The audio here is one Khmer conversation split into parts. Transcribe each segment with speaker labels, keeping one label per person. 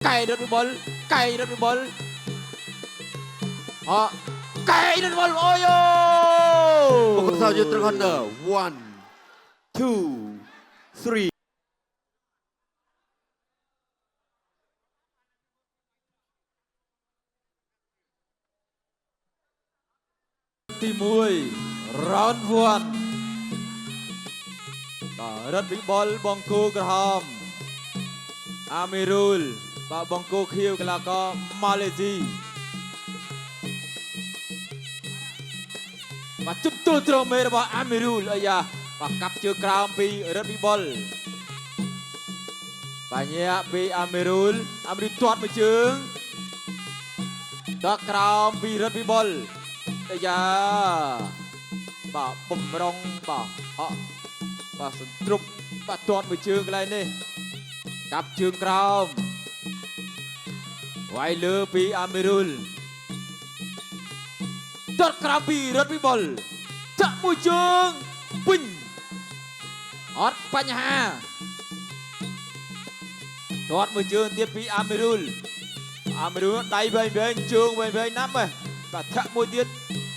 Speaker 1: Cày đất ball, cày đất ball. Họ cày đất ball, ôi ô.
Speaker 2: Một sao cho Trần Hunter. 1, 2, 3.
Speaker 1: ទី1 round 1 បាទរត់ពីបុលបង្គោលក្រហមអាមីរូលបាទបង្គោលខៀវកីឡាករម៉ាឡេស៊ីបាទជុំទូលត្រង់មេរបស់អាមីរូលអាយ៉ាបាទកាប់ជើងក្រោមពីរត់ពីបុលបាទញាក់ពីអាមីរូលទាត់មួយជើងដល់ក្រោមពីរត់ពីបុលអាយ៉ាបាទបំរុងបាទហក់បាទសន្ទ្រុបបាទទាត់មួយជើងកន្លែងនេះកាប់ជើងក្រោមវាយលើពីអាមីរូលទាត់ក្រោមពីរត់ពីបុលចាក់មួយជើងពេញអត់បញ្ហាទាត់មួយជើងទៀតពីអាមីរូលដៃវែងជើងវែងណាស់បាទធាក់មួយទៀត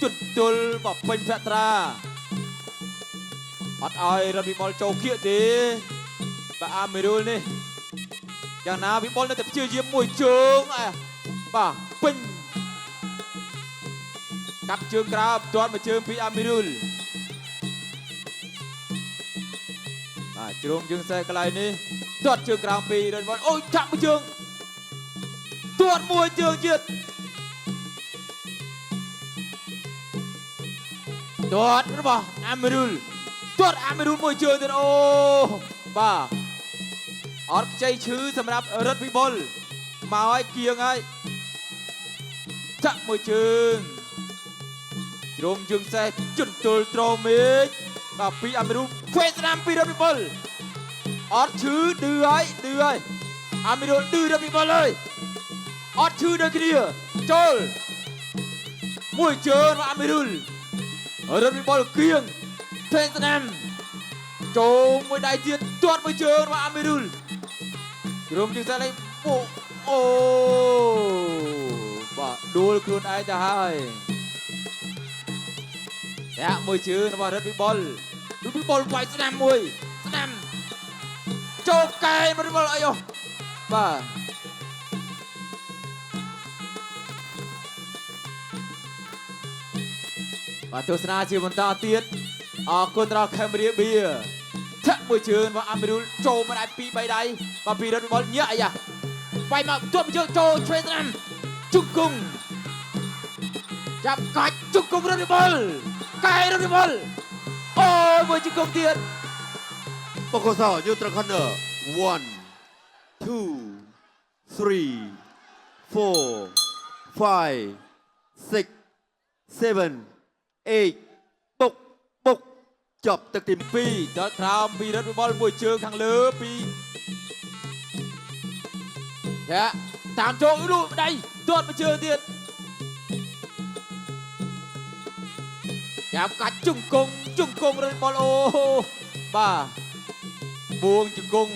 Speaker 1: ជន់ទល់បពេញភត្រាអត់ឲ្យរត់វិបុលចូលគៀកទេបាទអាមីរូលនេះយ៉ាងណាវិបុលនៅតែព្យាយាមមួយជើងបាទពេញកាប់ជើងក្រោមទាត់មួយជើងពីអាមីរូលបាទជ្រុំជើងសេះកន្លែងនេះទាត់ជើងក្រោមពីរត់វិបុលអូយចាក់មួយជើងទាត់មួយជើងទៀតទាត់របស់អាមីរូលទាត់អាមីរូលមួយជើងទៀតអូបាទអត់ខ្ចីឈឺសម្រាប់រត់វិបុលមកឲ្យគៀងហើយចាក់មួយជើងជ្រុំជើងសេះជន់ទល់ត្រមេឃបាទពីអាមីរូលខ្វេស្នាមពីរត់វិបុលអត់ឈឺឌឺហើយអាមីរូលឌឺរត់វិបុលហើយអត់ឈឺដូចគ្នាចូលមួយជើងរបស់អាមីរូលរត់វិបុលគៀងផ្សេងស្នាមចូលមួយដៃទៀតទាត់មួយជើងរបស់អាមីរូលក្រុមជើងសាលេងអូបាទដួលខ្លួនឯងទៅហើយតាក់មួយជើងរបស់រត់វិបុលវាយស្នាមមួយស្នាមចូលកែរត់វិបុលអីអូបាទបាទទស្សនាជាបន្តទៀតអរគុណដល់ខេមរៀបៀធាក់មួយជើងរបស់អាមីរូលចូលមកដៃ2 3ដៃបាទពីរត់វិបុលញាក់អាយ៉ាវាយមកទាត់មួយជើងចូលឆ្វេងស្នាមជង្គង់ចាប់កាច់ជង្គង់រត់វិបុលកែរត់វិបុលអូយមួយជង្គង់ទៀត
Speaker 2: Một sao cho Trần Hunter. 1, 2, 3, 4, 5, 6, 7, 8. Bốc chọcទឹកទី
Speaker 1: 2ដល់ក្រោមពីរត់វិបុលមួយជើងខាងលើពីយ៉ាតាមចូលលូដៃទាត់មួយជើងទៀតយ៉ាកាច់ជង្គង់រត់វិបុលអូបាទបួងជង្គង់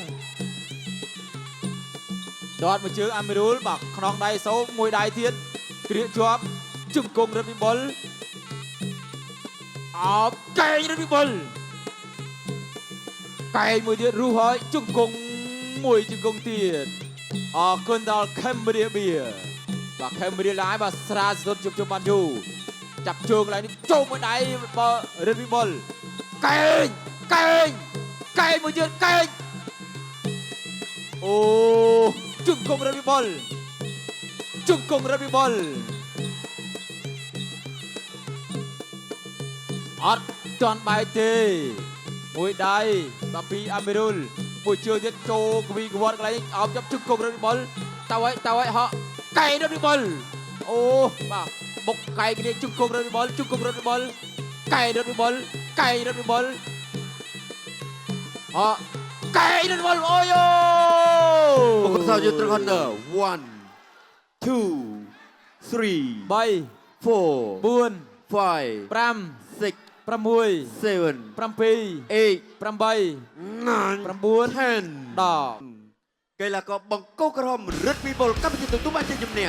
Speaker 1: ទាត់មួយជើងអាមីរូលបាទខ្នងដៃសោមួយដៃទៀតគ្រាកជាប់ជង្គង់រត់វិបុលអោបកែងរត់វិបុលកែងមួយទៀតរុះហើយជង្គង់មួយជង្គង់ទៀតអរគុណដល់ខេមរៀបៀបាទខេមរៀឡាយបាទស្រាសុទ្ធជប់បានយូរចាប់ជើងកន្លែងនេះចូលមួយដៃបើរត់វិបុលកែងមួយទៀតកែងអូជង្គង់រត់វិបុលអត់ទាន់បែកទេមួយដៃបាទពីអាមីរូលមួយជើងទៀតចូលកវីកវត្តកន្លែងនេះអោបចាប់ជង្គង់រត់វិបុលទៅហើយហក់កែងរត់វិបុលអូបាទបុកកែងគ្នាជង្គង់រត់វិបុលកែងរត់វិបុលហក់កែងរត់វិបុលអូយ
Speaker 2: Một sao cho Trần Hunter. 1, 2, 3,
Speaker 1: 3
Speaker 2: 4,
Speaker 1: 4
Speaker 2: 5,
Speaker 1: 5
Speaker 2: 6,
Speaker 1: 6
Speaker 2: 7,
Speaker 1: 7
Speaker 2: 8,
Speaker 1: 8
Speaker 2: 9,
Speaker 1: 9
Speaker 2: 10.
Speaker 1: 10
Speaker 2: កីឡាករបង្គោលក្រហមរឹតពីបុលកម្មវិធីទទួលបានជ័យជំនះ